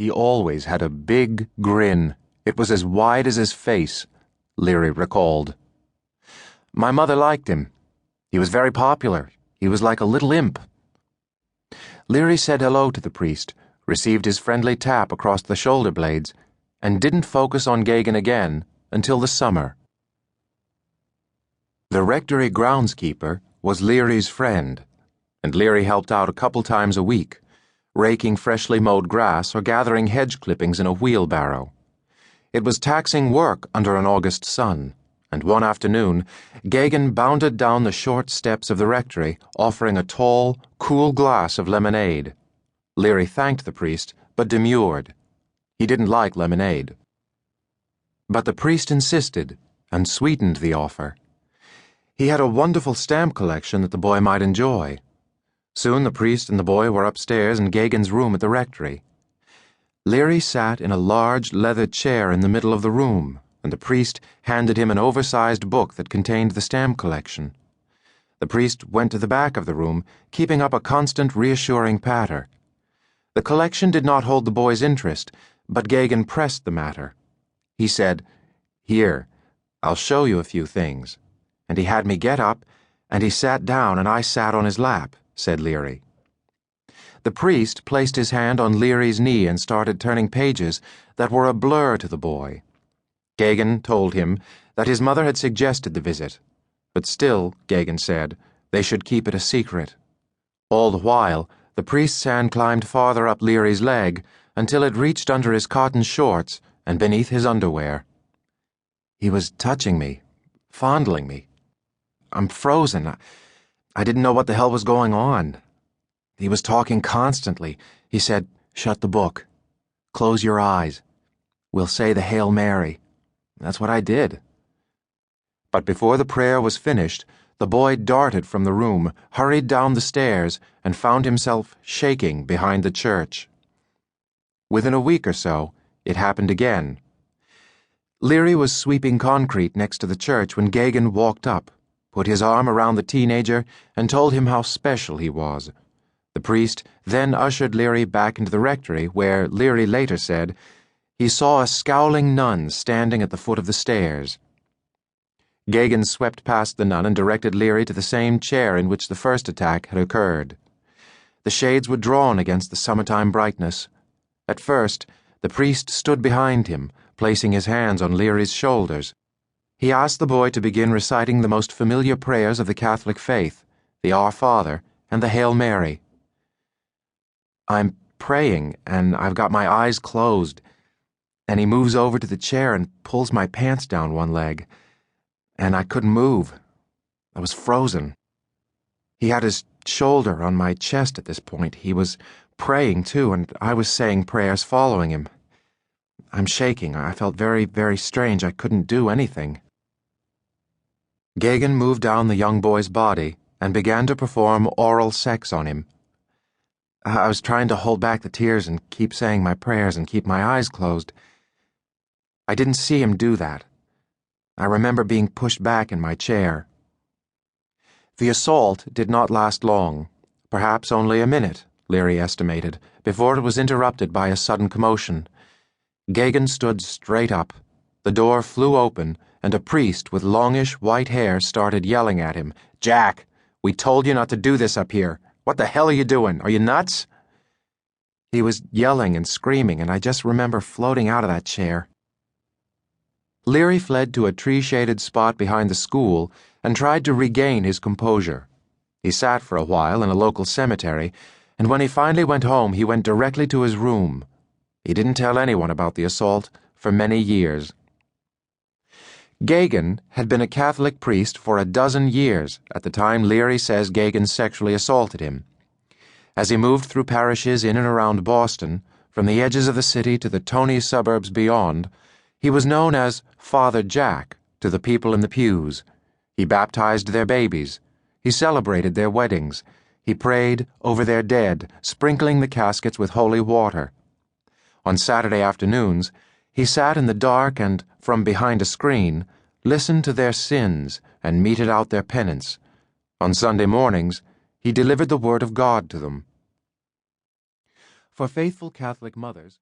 He always had a big grin. It was as wide as his face, Leary recalled. My mother liked him. He was very popular. He was like a little imp. Leary said hello to the priest, received his friendly tap across the shoulder blades, and didn't focus on Geoghegan again until the summer. The rectory groundskeeper was Leary's friend, and Leary helped out a couple times a week, raking freshly mowed grass or gathering hedge clippings in a wheelbarrow. It was taxing work under an August sun, and one afternoon, Geoghegan bounded down the short steps of the rectory, offering a tall, cool glass of lemonade. Leary thanked the priest, but demurred. He didn't like lemonade. But the priest insisted, and sweetened the offer. He had a wonderful stamp collection that the boy might enjoy. Soon the priest and the boy were upstairs in Geoghegan's room at the rectory. Leary sat in a large leather chair in the middle of the room, and the priest handed him an oversized book that contained the stamp collection. The priest went to the back of the room, keeping up a constant reassuring patter. The collection did not hold the boy's interest, but Geoghegan pressed the matter. He said, "Here, I'll show you a few things." And he had me get up, and he sat down and I sat on his lap, said Leary. The priest placed his hand on Leary's knee and started turning pages that were a blur to the boy. Geoghegan told him that his mother had suggested the visit, but still, Geoghegan said, they should keep it a secret. All the while, the priest's hand climbed farther up Leary's leg until it reached under his cotton shorts and beneath his underwear. He was touching me, fondling me. I'm frozen. I didn't know what the hell was going on. He was talking constantly. He said, "Shut the book. Close your eyes. We'll say the Hail Mary." That's what I did. But before the prayer was finished, the boy darted from the room, hurried down the stairs, and found himself shaking behind the church. Within a week or so, it happened again. Leary was sweeping concrete next to the church when Geoghegan walked up, put his arm around the teenager, and told him how special he was. The priest then ushered Leary back into the rectory, where, Leary later said, he saw a scowling nun standing at the foot of the stairs. Geoghegan swept past the nun and directed Leary to the same chair in which the first attack had occurred. The shades were drawn against the summertime brightness. At first, the priest stood behind him, placing his hands on Leary's shoulders. He asked the boy to begin reciting the most familiar prayers of the Catholic faith, the Our Father and the Hail Mary. I'm praying, and I've got my eyes closed, and he moves over to the chair and pulls my pants down one leg, and I couldn't move. I was frozen. He had his shoulder on my chest at this point. He was praying, too, and I was saying prayers following him. I'm shaking. I felt very, very strange. I couldn't do anything. Geoghegan moved down the young boy's body and began to perform oral sex on him. I was trying to hold back the tears and keep saying my prayers and keep my eyes closed. I didn't see him do that. I remember being pushed back in my chair. The assault did not last long, perhaps only a minute, Leary estimated, before it was interrupted by a sudden commotion. Geoghegan stood straight up. The door flew open, and a priest with longish white hair started yelling at him. "Jack, we told you not to do this up here. What the hell are you doing? Are you nuts?" He was yelling and screaming, and I just remember floating out of that chair. Leary fled to a tree-shaded spot behind the school and tried to regain his composure. He sat for a while in a local cemetery, and when he finally went home, he went directly to his room. He didn't tell anyone about the assault for many years. Geoghegan had been a Catholic priest for a dozen years at the time Leary says Geoghegan sexually assaulted him. As he moved through parishes in and around Boston, from the edges of the city to the Tony suburbs beyond, he was known as Father Jack to the people in the pews. He baptized their babies. He celebrated their weddings. He prayed over their dead, sprinkling the caskets with holy water. On Saturday afternoons, he sat in the dark and, from behind a screen, listened to their sins and meted out their penance. On Sunday mornings, he delivered the Word of God to them. For faithful Catholic mothers,